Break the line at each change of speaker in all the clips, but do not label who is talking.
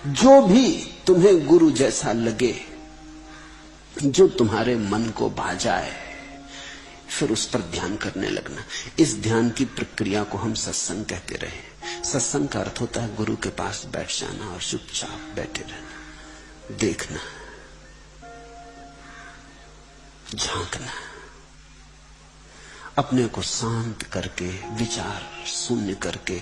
जो भी तुम्हें गुरु जैसा लगे, जो तुम्हारे मन को भा जाए, फिर उस पर ध्यान करने लगना। इस ध्यान की प्रक्रिया को हम सत्संग कहते रहे। सत्संग का अर्थ होता है गुरु के पास बैठ जाना और चुपचाप बैठे रहना, देखना, झांकना, अपने को शांत करके, विचार शून्य करके,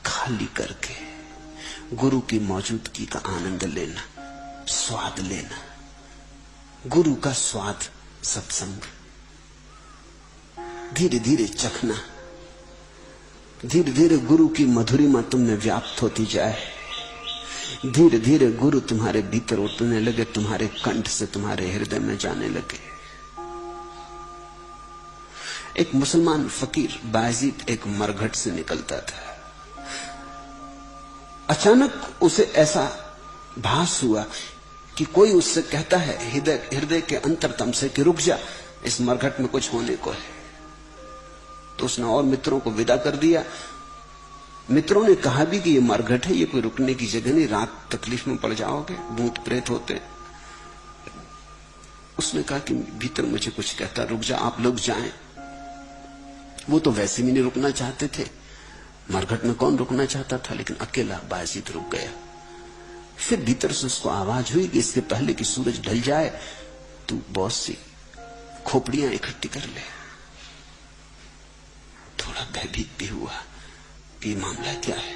खाली करके गुरु की मौजूदगी का आनंद लेना, स्वाद लेना। गुरु का स्वाद सत्संग, धीरे धीरे चखना, धीरे धीरे गुरु की मधुरिमा तुम में व्याप्त होती जाए, धीरे धीरे गुरु तुम्हारे भीतर उतरने लगे, तुम्हारे कंठ से तुम्हारे हृदय में जाने लगे। एक मुसलमान फकीर बायजीद एक मरघट से निकलता था। अचानक उसे ऐसा भास हुआ कि कोई उससे कहता है हृदय के अंतरतम से कि रुक जा, इस मरघट में कुछ होने को है। तो उसने और मित्रों को विदा कर दिया। मित्रों ने कहा भी कि ये मरघट है, ये कोई रुकने की जगह नहीं, रात तकलीफ में पड़ जाओगे, भूत प्रेत होते। उसने कहा कि भीतर मुझे कुछ कहता, रुक जा, आप लोग जाएं। वो तो वैसे भी नहीं रुकना चाहते थे, मरघट में कौन रुकना चाहता था, लेकिन अकेला बायजीद रुक गया। फिर भीतर से उसको आवाज हुई कि इसके पहले कि सूरज ढल जाए तू बहुत सी खोपड़ियां इकट्ठी कर ले। थोड़ा भयभीत भी हुआ कि मामला क्या है,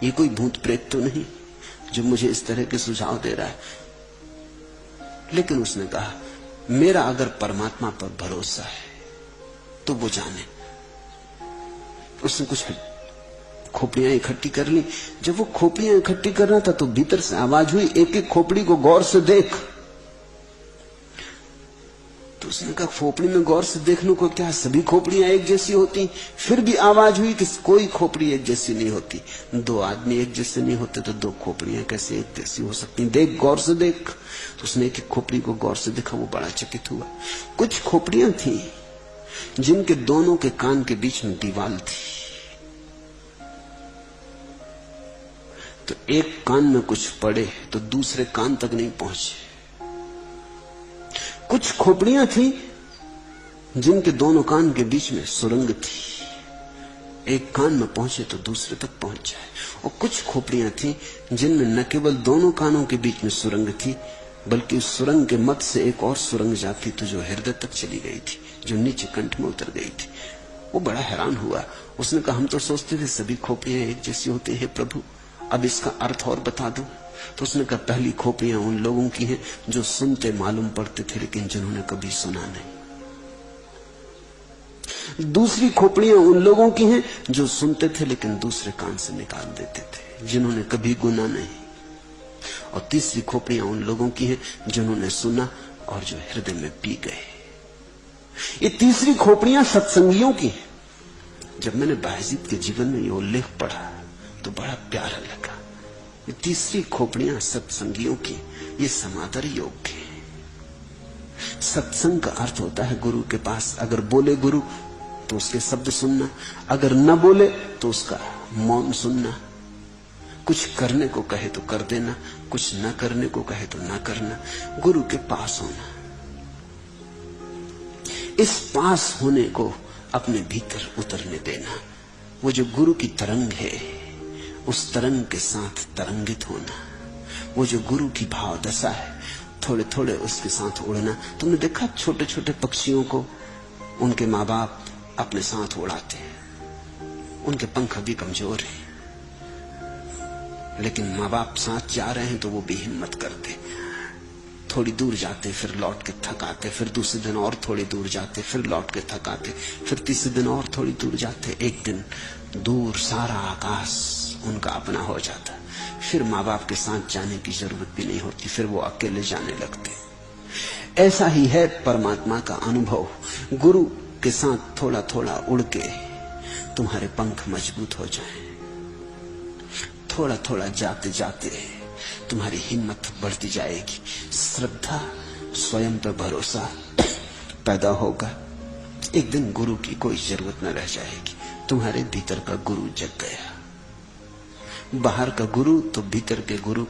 ये कोई भूत प्रेत तो नहीं जो मुझे इस तरह के सुझाव दे रहा है। लेकिन उसने कहा मेरा अगर परमात्मा पर भरोसा है तो वो जाने। उसने कुछ खोपड़ियां इकट्ठी कर ली। जब वो खोपड़ियां इकट्ठी कर रहा था तो भीतर से आवाज हुई, एक एक खोपड़ी को गौर से देख। तो उसने कहा खोपड़ी में गौर से देखने को क्या, सभी खोपड़ियां एक जैसी होती? फिर भी आवाज हुई कि कोई खोपड़ी एक जैसी नहीं होती। दो आदमी एक जैसे नहीं होते तो दो खोपड़ियां कैसे एक जैसी हो सकती? देख, गौर से देख। तो उसने एक खोपड़ी को गौर से देखा, वो बड़ा चकित हुआ। कुछ खोपड़ियां थी जिनके दोनों के कान के बीच में दीवार थी। तो एक कान में कुछ पड़े तो दूसरे कान तक नहीं पहुंचे। कुछ खोपड़ियां थी जिनके दोनों कान के बीच में सुरंग थी, एक कान में पहुंचे तो दूसरे तक पहुंच जाए। और कुछ खोपड़ियां थी जिनमें न केवल दोनों कानों के बीच में सुरंग थी, बल्कि उस सुरंग के मध्य से एक और सुरंग जाती तो जो हृदय तक चली गई थी, जो नीचे कंठ में उतर गई थी। वो बड़ा हैरान हुआ। उसने कहा हम तो सोचते थे सभी खोपड़ियां एक जैसी होती है प्रभु, अब इसका अर्थ और बता दो। तो उसने कहा पहली खोपड़ियां उन लोगों की हैं जो सुनते मालूम पड़ते थे लेकिन जिन्होंने कभी सुना नहीं। दूसरी खोपड़ियां उन लोगों की हैं जो सुनते थे लेकिन दूसरे कान से निकाल देते थे, जिन्होंने कभी गुना नहीं। और तीसरी खोपड़ियां उन लोगों की हैं जिन्होंने सुना और जो हृदय में पी गए। ये तीसरी खोपड़ियां सत्संगियों की हैं। जब मैंने बायजीद के जीवन में ये उल्लेख पढ़ा तो बड़ा प्यारा लगा। ये तीसरी खोपड़ियां सत्संगियों की, ये समादर योग्य है। सत्संग का अर्थ होता है गुरु के पास अगर बोले गुरु तो उसके शब्द सुनना, अगर न बोले तो उसका मौन सुनना। कुछ करने को कहे तो कर देना, कुछ न करने को कहे तो न करना। गुरु के पास होना, इस पास होने को अपने भीतर उतरने देना। वो जो गुरु की तरंग है उस तरंग के साथ तरंगित होना। वो जो गुरु की भाव दशा है थोड़े थोड़े उसके साथ उड़ना। तुमने देखा छोटे छोटे पक्षियों को उनके माँ बाप अपने साथ उड़ाते हैं, उनके पंख अभी कमजोर हैं लेकिन माँ बाप साथ जा रहे हैं तो वो भी हिम्मत करते, थोड़ी दूर जाते फिर लौट के थक आते, फिर दूसरे दिन और थोड़ी दूर जाते फिर लौट के थक आते, फिर तीसरे दिन और थोड़ी दूर जाते। एक दिन दूर सारा आकाश उनका अपना हो जाता, फिर माँ बाप के साथ जाने की जरूरत भी नहीं होती, फिर वो अकेले जाने लगते। ऐसा ही है परमात्मा का अनुभव। गुरु के साथ थोड़ा थोड़ा उड़ के तुम्हारे पंख मजबूत हो जाएं। थोड़ा थोड़ा जाते जाते तुम्हारी हिम्मत बढ़ती जाएगी, श्रद्धा, स्वयं पर भरोसा पैदा होगा। एक दिन गुरु की कोई जरूरत न रह जाएगी। तुम्हारे भीतर का गुरु जग गया। बाहर का गुरु तो भीतर के गुरु